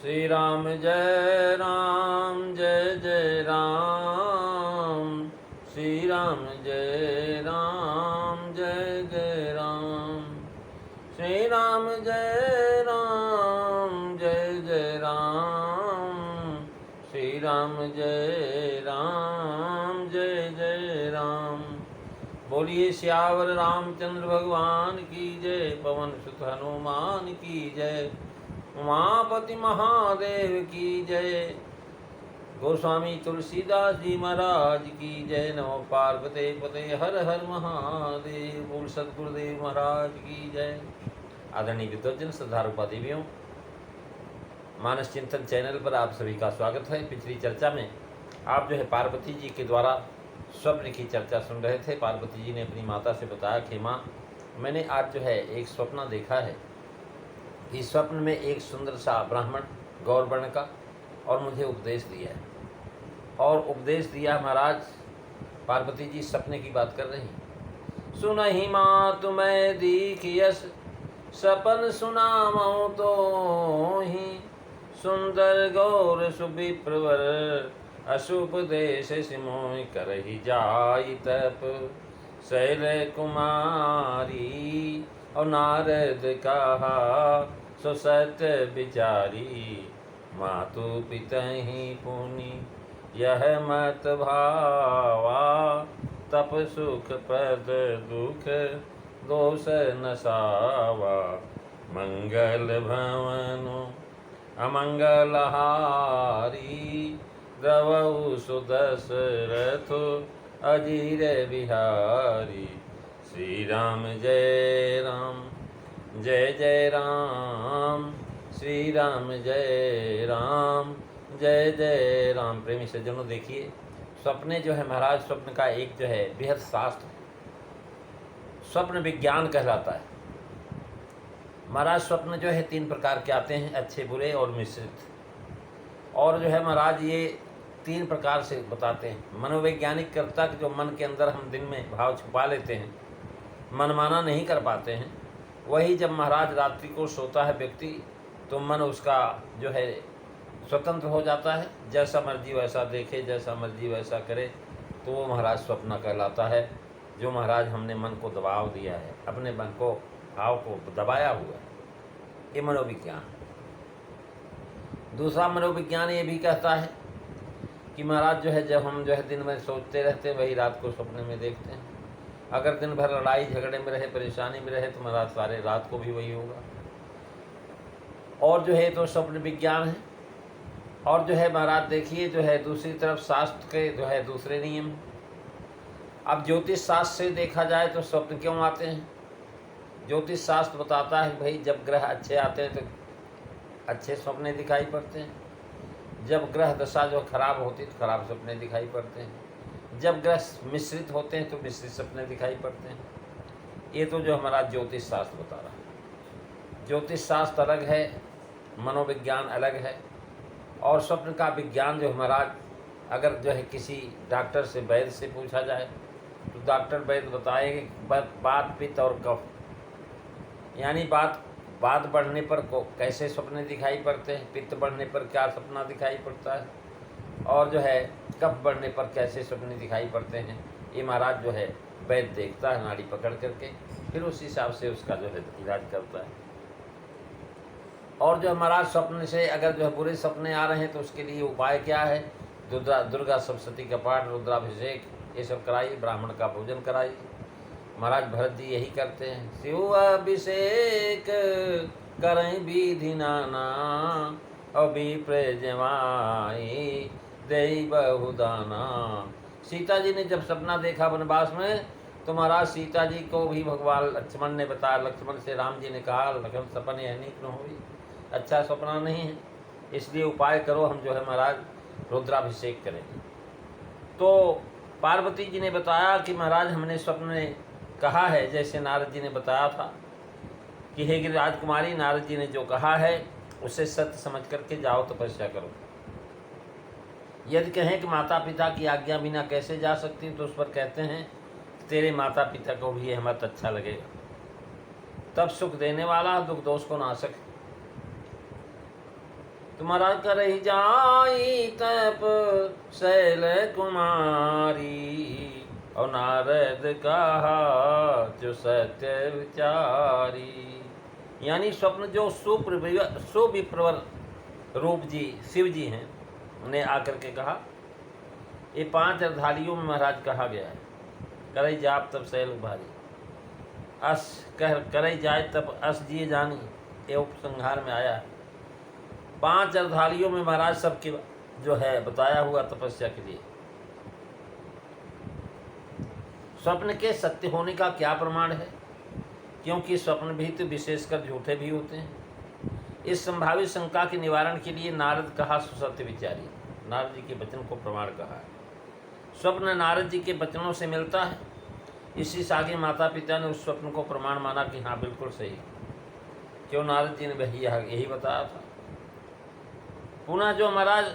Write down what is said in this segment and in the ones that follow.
श्री राम जय राम जय जय राम। श्री राम जय राम जय जय राम। श्री राम जय राम जय जय राम। श्री राम जय राम जय जय राम। बोलिए श्यावर रामचंद्र भगवान की जय। पवन सुत हनुमान की जय। उमापति महादेव की जय। गोस्वामी तुलसीदास जी महाराज की जय। नमो पार्वती पते हर हर महादेव। बोल सतगुरुदेव महाराज की जय। आदरणीय विद्वजन श्रद्धारूपा देवियों, मानस चिंतन चैनल पर आप सभी का स्वागत है। पिछली चर्चा में आप जो है पार्वती जी के द्वारा स्वप्न की चर्चा सुन रहे थे। पार्वती जी ने अपनी माता से बताया कि माँ, मैंने आज जो है एक स्वप्न देखा है। इस स्वप्न में एक सुंदर सा ब्राह्मण गौर वर्ण का और मुझे उपदेश दिया है। और उपदेश दिया महाराज, पार्वती जी सपने की बात कर रही हैं। सुनहि माँ तुम्हें दीखियस सपन सुनामो तो ही। सुंदर गौर सुविप्रवर अशुभ देश सिमोय करहि जाई तप। शैल कुमारी और नारद कहा सो सत्य विचारी। मातु पितहि पुनि यह मत भावा। तप सुख पद दुख दोष नसावा। मंगल भवनु अमंगल हारी। द्रवउ सुदशरथ अजीर बिहारी। श्री राम जय राम जय जय राम। श्री राम जय राम जय जय राम। प्रेमी सज्जनों, देखिए स्वप्ने जो है महाराज, स्वप्न का एक जो है बेहद शास्त्र स्वप्न विज्ञान कहलाता है महाराज। स्वप्न जो है 3 प्रकार के आते हैं, अच्छे बुरे और मिश्रित। और जो है महाराज ये 3 प्रकार से बताते हैं। मनोवैज्ञानिक कर्ता कि जो मन के अंदर हम दिन में भाव छुपा लेते हैं, मनमाना नहीं कर पाते हैं, वही जब महाराज रात्रि को सोता है व्यक्ति तो मन उसका जो है स्वतंत्र हो जाता है। जैसा मर्जी वैसा देखे, जैसा मर्जी वैसा करे, तो वो महाराज स्वप्न कहलाता है। जो महाराज हमने मन को दबाव दिया है, अपने मन को भाव को दबाया हुआ है, ये मनोविज्ञान। दूसरा मनोविज्ञान ये भी कहता है कि महाराज जो है जब हम जो है दिन में सोचते रहते हैं, वही रात को सपने में देखते हैं। अगर दिन भर लड़ाई झगड़े में रहे, परेशानी में रहे, तो महाराज सारे रात को भी वही होगा। और जो है तो स्वप्न विज्ञान है। और जो है महाराज देखिए जो है दूसरी तरफ शास्त्र के जो है दूसरे नियम। अब ज्योतिष शास्त्र से देखा जाए तो स्वप्न क्यों आते हैं। ज्योतिष शास्त्र बताता है भाई जब ग्रह अच्छे आते हैं तो अच्छे सपने दिखाई पड़ते हैं। जब ग्रह दशा जो खराब होती है तो खराब सपने दिखाई पड़ते हैं। जब ग्रह मिश्रित होते हैं तो मिश्रित सपने दिखाई पड़ते हैं। ये तो जो हमारा ज्योतिष शास्त्र बता रहा है। ज्योतिष शास्त्र अलग है, मनोविज्ञान अलग है। और स्वप्न का विज्ञान जो महाराज, अगर जो है किसी डॉक्टर से, वैद्य से पूछा जाए तो डॉक्टर वैद्य बताएंगे बात पित्त और कफ, यानी बात बढ़ने पर को कैसे सपने दिखाई पड़ते हैं, पित्त बढ़ने पर क्या सपना दिखाई पड़ता है, और जो है कफ बढ़ने पर कैसे सपने दिखाई पड़ते हैं। ये महाराज जो है वैद्य देखता है नाड़ी पकड़ करके, फिर उस हिसाब से उसका जो है इलाज करता है। और जो महाराज स्वप्न से अगर जो है बुरे सपने आ रहे हैं तो उसके लिए उपाय क्या है। दुर्गा सप्तशती का पाठ, रुद्राभिषेक, ये सब कराइए, ब्राह्मण का भोजन कराइए। महाराज भरत जी यही करते हैं। शिव अभिषेक करें विधि नाना। अभी प्रजवाई दे बहुदाना। सीता जी ने जब सपना देखा वनवास में तो महाराज सीता जी को भी भगवान लक्ष्मण ने बताया। लक्ष्मण से राम जी ने कहा, लक्ष्मण सपन यह नीक न हुई, अच्छा सपना नहीं है, इसलिए उपाय करो, हम जो है महाराज रुद्राभिषेक करेंगे। तो पार्वती जी ने बताया कि महाराज हमने स्वप्न में कहा है, जैसे नारद जी ने बताया था कि हे गिरि राजकुमारी, नारद जी ने जो कहा है उसे सत्य समझ करके जाओ, तपस्या करो। यदि कहें कि माता पिता की आज्ञा बिना कैसे जा सकती, तो उस पर कहते हैं तेरे माता पिता को भी ये मत अच्छा लगेगा। तब सुख देने वाला, दुख दोष को नाशक है। तुम्हारा कर ही जाई तप शैल कुमारी। और नारद कहा जो सत्य विचारी। यानी स्वप्न जो सुविप्रवर रूप जी शिव जी हैं, उन्हें आकर के कहा, ये 5 अर्धालियों में महाराज कहा गया है, करई जाप तब शैल उभारी, अस कह करई जाए तब अस जिए जानी, ये उपसंहार में आया है। 5 अर्धालियों में महाराज सबके जो है बताया हुआ तपस्या के लिए। स्वप्न के सत्य होने का क्या प्रमाण है? क्योंकि स्वप्न भी तो विशेषकर झूठे भी होते हैं। इस संभावित शंका के निवारण के लिए नारद कहा सुसत्य विचारी, नारद जी के वचन को प्रमाण कहा है। स्वप्न नारद जी के वचनों से मिलता है, इसी से आगे माता पिता ने उस स्वप्न को प्रमाण माना कि हाँ बिल्कुल सही। क्यों? नारद जी ने वही यही बताया था। पुनः जो महाराज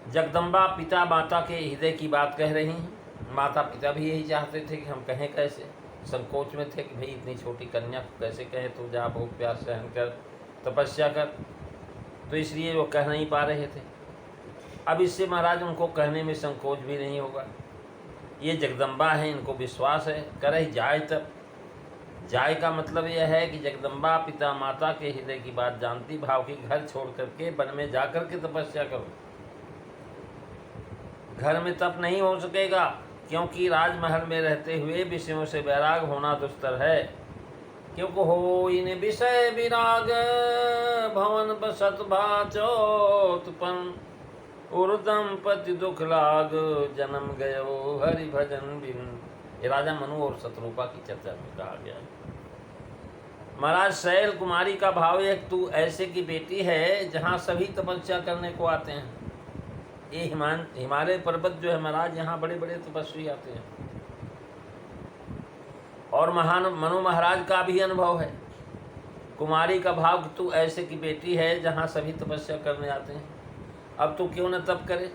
जगदम्बा पिता माता के हृदय की बात कह रही हैं, माता पिता भी यही चाहते थे कि हम कहें कैसे, संकोच में थे कि भाई इतनी छोटी कन्या को कैसे कहें, तो जा भूख प्यास सहन कर तपस्या कर, तो इसलिए वो कह नहीं पा रहे थे। अब इससे महाराज उनको कहने में संकोच भी नहीं होगा। ये जगदम्बा है, इनको विश्वास है, कर ही जाए तब। जाए का मतलब यह है कि जगदम्बा पिता माता के हृदय की बात जानती भाव की घर छोड़ करके वन में जाकर के तपस्या करो। घर में तप नहीं हो सकेगा, क्योंकि राजमहल में रहते हुए विषयों से वैराग होना दुस्तर है। क्योंकि हो इन विषय विराग भवन बसत भाचोत्पन्न, उर्दम पति दुख लाग जन्म गयो हरि भजन बिन। ये राजा मनु और शत्रुपा की चर्चा में कहा गया है। महाराज शैल कुमारी का भाव है, तू ऐसे की बेटी है जहाँ सभी तपस्या करने को आते हैं। ये हिमालय पर्वत जो है महाराज, यहाँ बड़े बड़े तपस्वी आते हैं। और महान मनु महाराज का भी अनुभव है। कुमारी का भाव, तू ऐसे की बेटी है जहाँ सभी तपस्या करने आते हैं, अब तू क्यों न तप करे।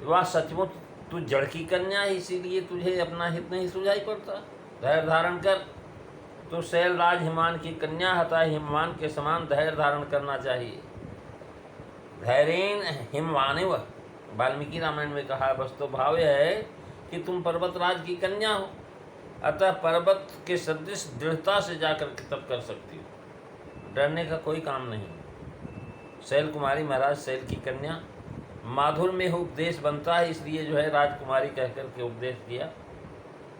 वह सचमुच तू जड़ की कन्या है, इसीलिए तुझे अपना हित नहीं सुझाई पड़ता। धैर्य धारण कर, तू शैल राज हिमान की कन्या हता, हिमवान के समान धैर्य धारण करना चाहिए। धैर्येन हिमवानेव, वाल्मीकि रामायण में कहा। बस तो भाव यह है कि तुम पर्वतराज की कन्या हो, अतः पर्वत के सदृश दृढ़ता से जाकर के तप कर सकती हो, डरने का कोई काम नहीं। शैल कुमारी महाराज शैल की कन्या, माधुर में उपदेश बनता है, इसलिए जो है राजकुमारी कहकर के उपदेश दिया।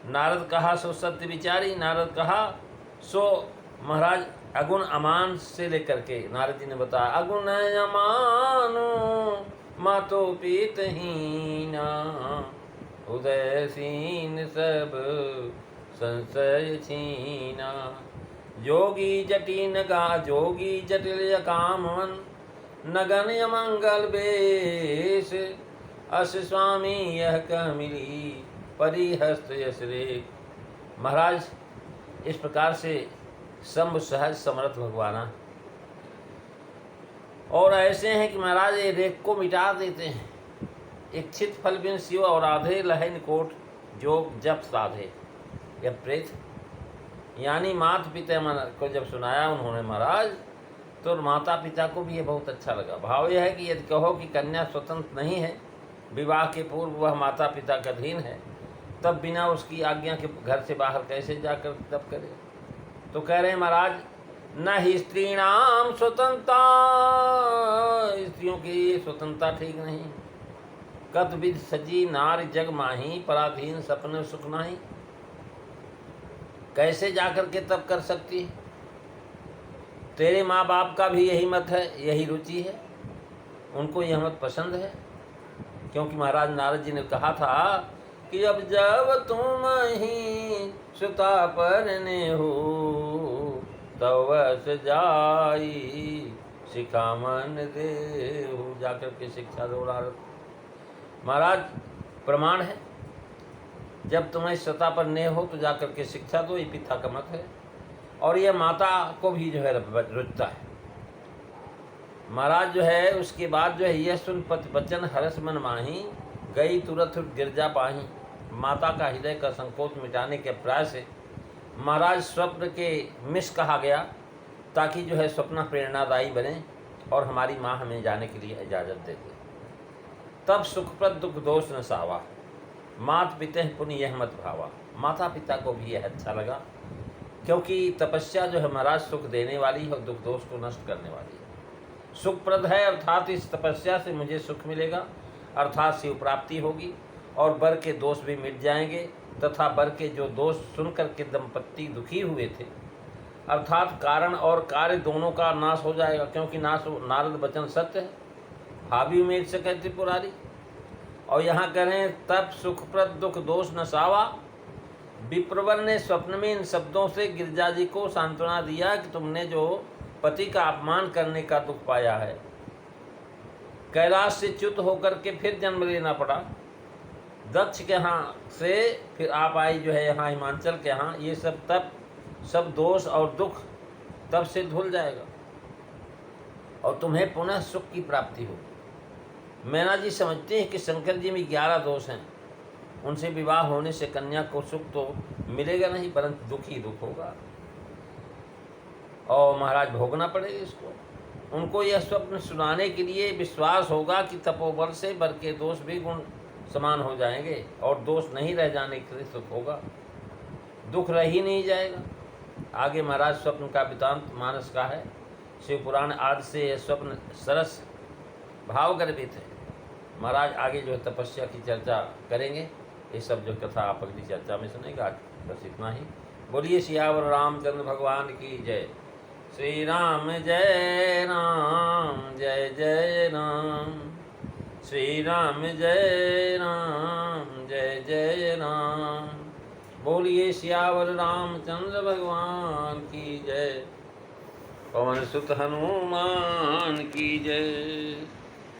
नारद कहा सो सत्य विचारी, नारद कहा सो महाराज अगुण अमान से लेकर के नारद जी ने बताया, अगुण अमान मातो पीतहीना, उदयसीन सब संशय छीना। जोगी जटिन का जोगी जटिल कामन, नगन अमंगल बेश, अस स्वामी यह कह मिली परिहस्त यश रे। महाराज इस प्रकार से शंभ सहज समर्थ भगवाना और ऐसे हैं कि महाराज ये रेख को मिटा देते हैं। इच्छित फल बिन शिव और आधे लहन कोट जोग जप साधे। यह प्रेत यानी माता पिता को जब सुनाया उन्होंने महाराज, तो माता पिता को भी ये बहुत अच्छा लगा। भाव यह है कि यदि कहो कि कन्या स्वतंत्र नहीं है, विवाह के पूर्व वह माता पिता का अधीन है, तब बिना उसकी आज्ञा के घर से बाहर कैसे जाकर तप करे। तो कह रहे हैं महाराज, न ही स्त्रीणाम स्वतंत्रता, स्त्रियों की ये स्वतंत्रता ठीक नहीं। कत विध सजी नार जग माही, पराधीन सपने सुख नाही। कैसे जाकर के तप कर सकती है। तेरे माँ बाप का भी यही मत है, यही रुचि है, उनको यह मत पसंद है। क्योंकि महाराज नारद जी ने कहा था कि अब जब तुम ही सुता परने हो, तवस जाई शिखामन दे हो। जाकर के शिक्षा दो नारद। महाराज प्रमाण है, जब तुम्हें सता पर ने हो तो जाकर के शिक्षा दो, ये पिता का मत है। और यह माता को भी जो है रुचता है। महाराज जो है उसके बाद जो है, यह सुन पति बचन हरस मन माही, गई तुरंत गिरजा पाही। माता का हृदय का संकोच मिटाने के प्रयास से महाराज स्वप्न के मिश कहा गया ताकि जो है स्वप्न प्रेरणादायी बने और हमारी माँ हमें जाने के लिए इजाज़त दे दे। तब सुखप्रद दुख दोष न सावा, मात पिते पुण्य यह मत भावा। माता पिता को भी यह अच्छा लगा, क्योंकि तपस्या जो है महाराज सुख देने वाली है और दुख दोष को नष्ट करने वाली है। सुखप्रद है अर्थात इस तपस्या से मुझे सुख मिलेगा, अर्थात शिव प्राप्ति होगी और वर के दोष भी मिट जाएंगे, तथा वर के जो दोष सुनकर के दंपत्ति दुखी हुए थे, अर्थात कारण और कार्य दोनों का नाश हो जाएगा, क्योंकि नारद वचन सत्य है। भावी उमेद से कहते पुरारी। और यहाँ कह रहे हैं तब सुखप्रद दुख दोष न सावा। विप्रवर ने स्वप्न में इन शब्दों से गिरिजा जी को सांत्वना दिया कि तुमने जो पति का अपमान करने का दुख पाया है, कैलाश से च्युत होकर के फिर जन्म लेना पड़ा, दक्ष के यहाँ से फिर आप आई जो है यहाँ हिमाचल के यहाँ, ये सब तब सब दोष और दुख तब से धुल जाएगा और तुम्हें पुनः सुख की प्राप्ति होगी। मैना जी समझते हैं कि शंकर जी में 11 दोष हैं, उनसे विवाह होने से कन्या को सुख तो मिलेगा नहीं, परंतु दुख ही दुख होगा और महाराज भोगना पड़ेगा इसको। उनको यह स्वप्न सुनाने के लिए विश्वास होगा कि तपोबल से वर के दोष भी गुण समान हो जाएंगे और दोष नहीं रह जाने के लिए सुख होगा, दुख रह ही नहीं जाएगा। आगे महाराज स्वप्न का वृतांत मानस का है। शिव पुराण आदि से यह स्वप्न सरस भाव गर्भित है। महाराज आगे जो है तपस्या की चर्चा करेंगे, ये सब जो कथा आप अगली चर्चा में सुनेगा। बस इतना ही। बोलिए सियावर रामचंद्र भगवान की जय। श्री राम जय राम जय जय राम, श्री राम जय राम जय जय राम। बोलिए सियावर रामचंद्र भगवान की जय, पवन सुत हनुमान की जय।